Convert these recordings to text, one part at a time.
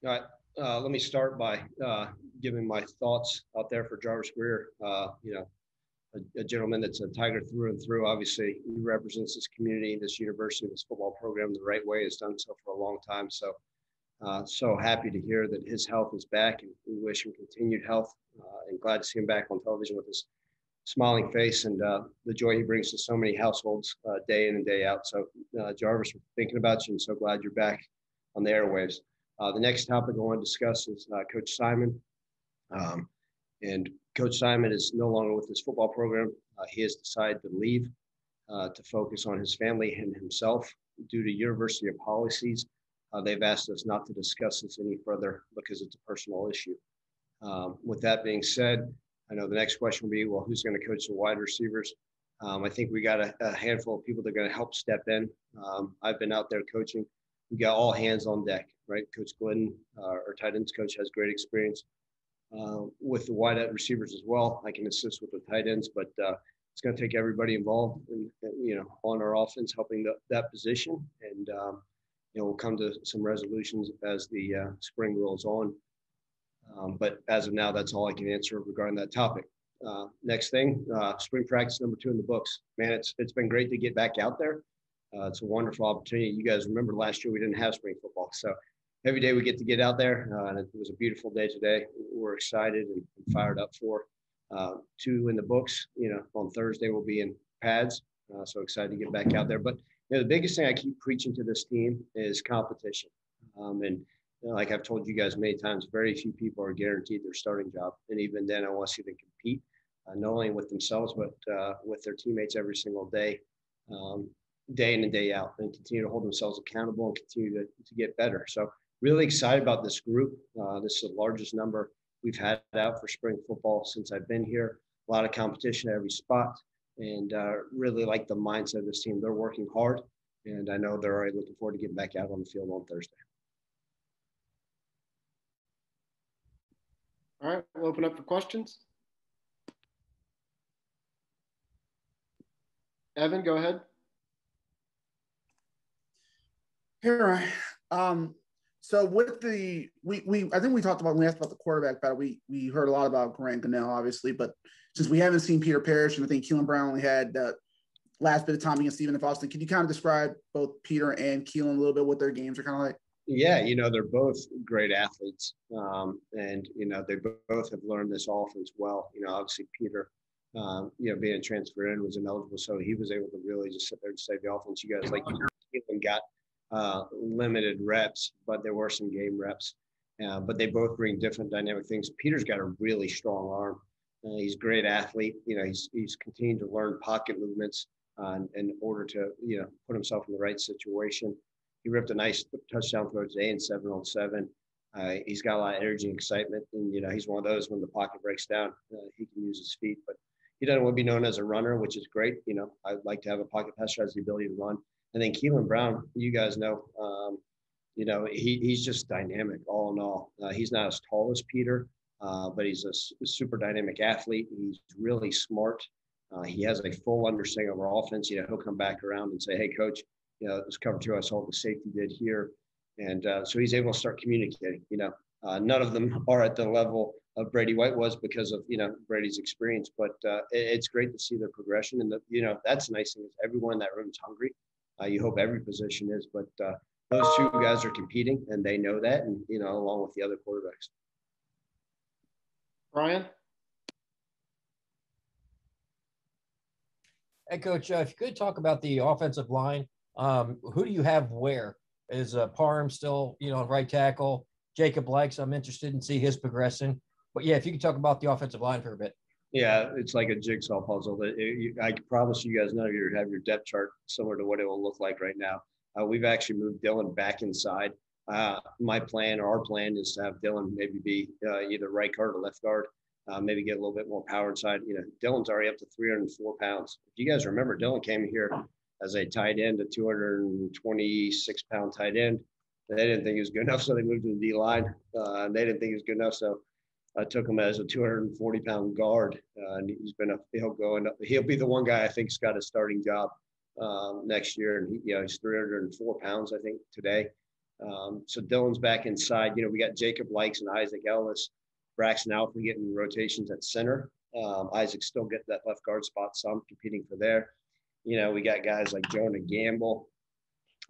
All right. Let me start by giving my thoughts out there for Jarvis Greer. A gentleman that's a Tiger through and through. Obviously, he represents this community, this university, this football program the right way. Has done so for a long time. So happy to hear that his health is back, and we wish him continued health. And glad to see him back on television with his smiling face and the joy he brings to so many households day in and day out. So, Jarvis, we're thinking about you, and so glad you're back on the airwaves. The next topic I want to discuss is Coach Simon. Um, and Coach Simon is no longer with his football program. He has decided to leave to focus on his family and himself due to university policies. They've asked us not to discuss this any further because it's a personal issue. With that being said, I know the next question will be, well, who's going to coach the wide receivers? I think we got a handful of people that are going to help step in. I've been out there coaching. We got all hands on deck, right? Coach Glidden, our tight ends coach, has great experience with the wide receivers as well. I can assist with the tight ends, but it's going to take everybody involved, on our offense, helping that position, and we'll come to some resolutions as the spring rolls on. But as of now, that's all I can answer regarding that topic. Next thing, spring practice number 2 in the books. Man, it's been great to get back out there. It's a wonderful opportunity. You guys remember last year we didn't have spring football, so every day we get out there, and it was a beautiful day today. We're excited and fired up for 2 in the books. On Thursday we'll be in pads, so excited to get back out there. But the biggest thing I keep preaching to this team is competition, and like I've told you guys many times, very few people are guaranteed their starting job. And even then, I want to see them compete, not only with themselves, but with their teammates every single day, day in and day out, and continue to hold themselves accountable and continue to get better. So really excited about this group. This is the largest number we've had out for spring football since I've been here. A lot of competition at every spot, and really like the mindset of this team. They're working hard, and I know they're already looking forward to getting back out on the field on Thursday. All right, we'll open up for questions. Evan, go ahead. Here, so with the I think we talked about when we asked about the quarterback battle. We heard a lot about Grant Gunnell, obviously, but since we haven't seen Peter Parrish, and I think Keelan Brown only had last bit of time against Stephen F. Austin, can you kind of describe both Peter and Keelan a little bit, what their games are kind of like? Yeah, they're both great athletes, and they both have learned this offense well. Obviously Peter, being transferred in was ineligible, so he was able to really just sit there and save the offense. You guys, like Keelan, got limited reps, but there were some game reps. But they both bring different dynamic things. Peter's got a really strong arm. He's a great athlete. He's continuing to learn pocket movements in order to put himself in the right situation. He ripped a nice touchdown throw today in 7-on-7. He's got a lot of energy and excitement, and he's one of those when the pocket breaks down, he can use his feet. But he doesn't want to be known as a runner, which is great. I'd like to have a pocket passer has the ability to run. And then Keelan Brown, you guys know, he's just dynamic all in all. He's not as tall as Peter, but he's a super dynamic athlete. He's really smart. He has a full understanding of our offense. He'll come back around and say, "Hey, coach, this cover 2, I saw what the safety did here." And so he's able to start communicating. None of them are at the level of Brady White was because of, Brady's experience, but it's great to see their progression. And, that's the nice thing is everyone in that room is hungry. You hope every position is, but those 2 guys are competing, and they know that, and, along with the other quarterbacks. Brian? Hey, Coach, if you could talk about the offensive line, who do you have where? Is Parham still, right tackle? Jacob Likes, I'm interested in see his progression. But, yeah, if you could talk about the offensive line for a bit. Yeah, it's like a jigsaw puzzle. I promise you guys none of you have your depth chart similar to what it will look like right now. We've actually moved Dylan back inside. My plan or our plan is to have Dylan maybe be either right guard or left guard, maybe get a little bit more power inside. Dylan's already up to 304 pounds. If you guys remember, Dylan came here as a tight end, a 226-pound tight end. They didn't think he was good enough, so they moved to the D-line. They didn't think he was good enough, so I took him as a 240-pound guard, and he'll be the one guy I think's got a starting job next year. And he's 304 pounds, I think, today. So Dylan's back inside. You know, we got Jacob Likes and Isaac Ellis, Braxton Alford getting rotations at center. Isaac still getting that left guard spot, so I'm competing for there. You know, we got guys like Jonah Gamble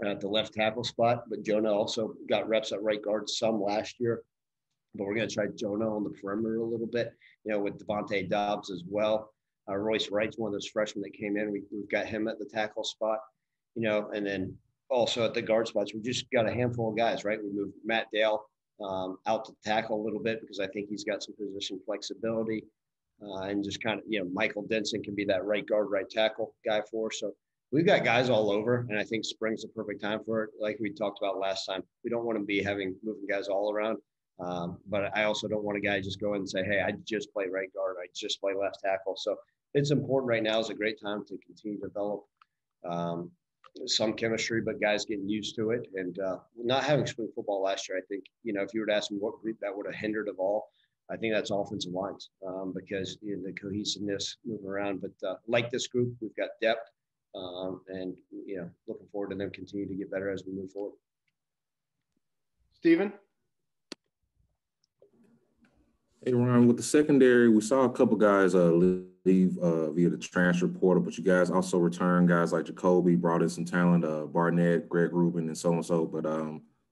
at the left tackle spot, but Jonah also got reps at right guard some last year. But we're going to try Jonah on the perimeter a little bit, you know, with Devontae Dobbs as well. Royce Wright's one of those freshmen that came in. We've got him at the tackle spot, you know, and then also at the guard spots, we just got a handful of guys, right? We moved Matt Dale out to tackle a little bit because I think he's got some position flexibility. And just kind of, you know, Michael Denson can be that right guard, right tackle guy for us. So we've got guys all over, and I think spring's the perfect time for it. Like we talked about last time, we don't want to be moving guys all around. But I also don't want a guy just go in and say, hey, I just play right guard, I just play left tackle. So it's important right now. Is a great time to continue to develop some chemistry, but guys getting used to it. And not having spring football last year, I think, you know, if you were to ask me what group that would have hindered of all, I think that's offensive lines because, you know, the cohesiveness moving around. But like this group, we've got depth and, you know, looking forward to them continue to get better as we move forward. Steven? Hey, Ron, with the secondary, we saw a couple guys leave via the transfer portal, but you guys also returned guys like Jacoby, brought in some talent, Barnett, Greg Rubin, and so. But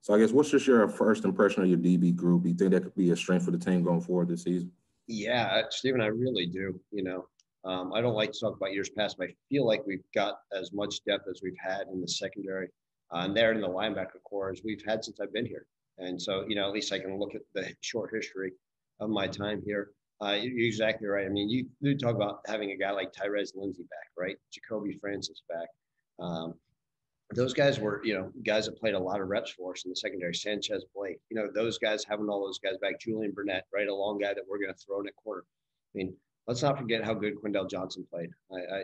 so I guess what's just your first impression of your DB group? Do you think that could be a strength for the team going forward this season? Yeah, Stephen, I really do. You know, I don't like to talk about years past, but I feel like we've got as much depth as we've had in the secondary and there in the linebacker core as we've had since I've been here. And so, you know, at least I can look at the short history of my time here. You're exactly right. I mean, you talk about having a guy like Tyrese Lindsey back, right? Jacoby Francis back. Those guys were, you know, guys that played a lot of reps for us in the secondary. Sanchez Blake, you know, those guys, having all those guys back. Julian Burnett, right? A long guy that we're going to throw in at corner. I mean, let's not forget how good Quindell Johnson played.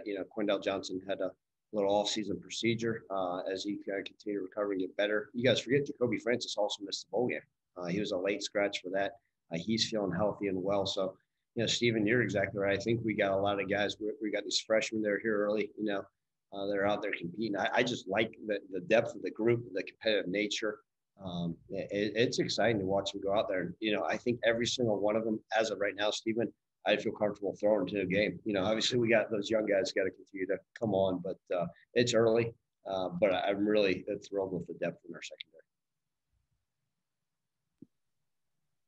You know, Quindell Johnson had a little off-season procedure as he kind of continued to recover and get better. You guys forget Jacoby Francis also missed the bowl game. He was a late scratch for that. He's feeling healthy and well. So, you know, Stephen, you're exactly right. I think we got a lot of guys. We got these freshmen that are here early, you know, they're out there competing. I just like the depth of the group, the competitive nature. It's exciting to watch them go out there. You know, I think every single one of them, as of right now, Stephen, I feel comfortable throwing to a game. You know, obviously we got those young guys got to continue to come on, but it's early. But I'm really thrilled with the depth in our secondary.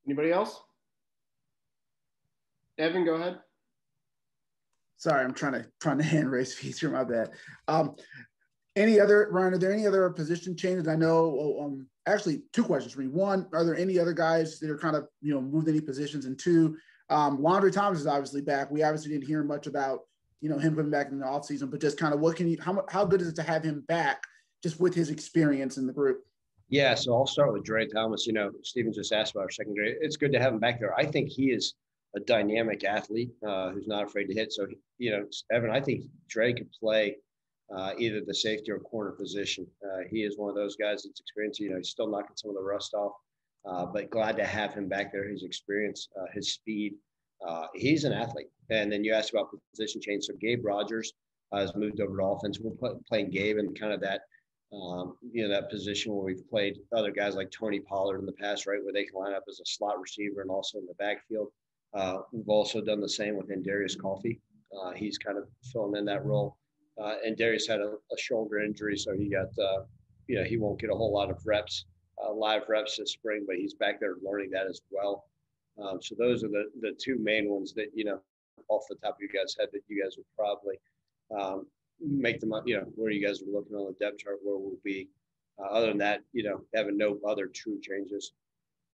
Anybody else? Evan, go ahead. Sorry, I'm trying to hand raise feature. My bad. Any other, Ryan? Are there any other position changes? I know. Actually, two questions for me. One, are there any other guys that are kind of, you know, moved any positions? And two, Laundry Thomas is obviously back. We obviously didn't hear much about, you know, him coming back in the offseason, but just kind of what can you? How good is it to have him back, just with his experience in the group? Yeah, so I'll start with Dre Thomas. You know, Stephen just asked about our secondary. It's good to have him back there. I think he is a dynamic athlete who's not afraid to hit. So, you know, Evan, I think Dre could play either the safety or corner position. He is one of those guys that's experienced. You know, he's still knocking some of the rust off, but glad to have him back there. His experience, his speed. He's an athlete. And then you asked about position change. So Gabe Rogers has moved over to offense. We're playing Gabe in kind of that, you know, that position where we've played other guys like Tony Pollard in the past, right, where they can line up as a slot receiver and also in the backfield. We've also done the same with Darius Coffey. He's kind of filling in that role. And Darius had a shoulder injury, so he got, you know, he won't get a whole lot of reps, live reps this spring, but he's back there learning that as well. So those are the two main ones that, you know, off the top of your guys' head that you guys would probably make them up, you know, where you guys are looking on the depth chart where we'll be. Other than that, you know, having no other true changes.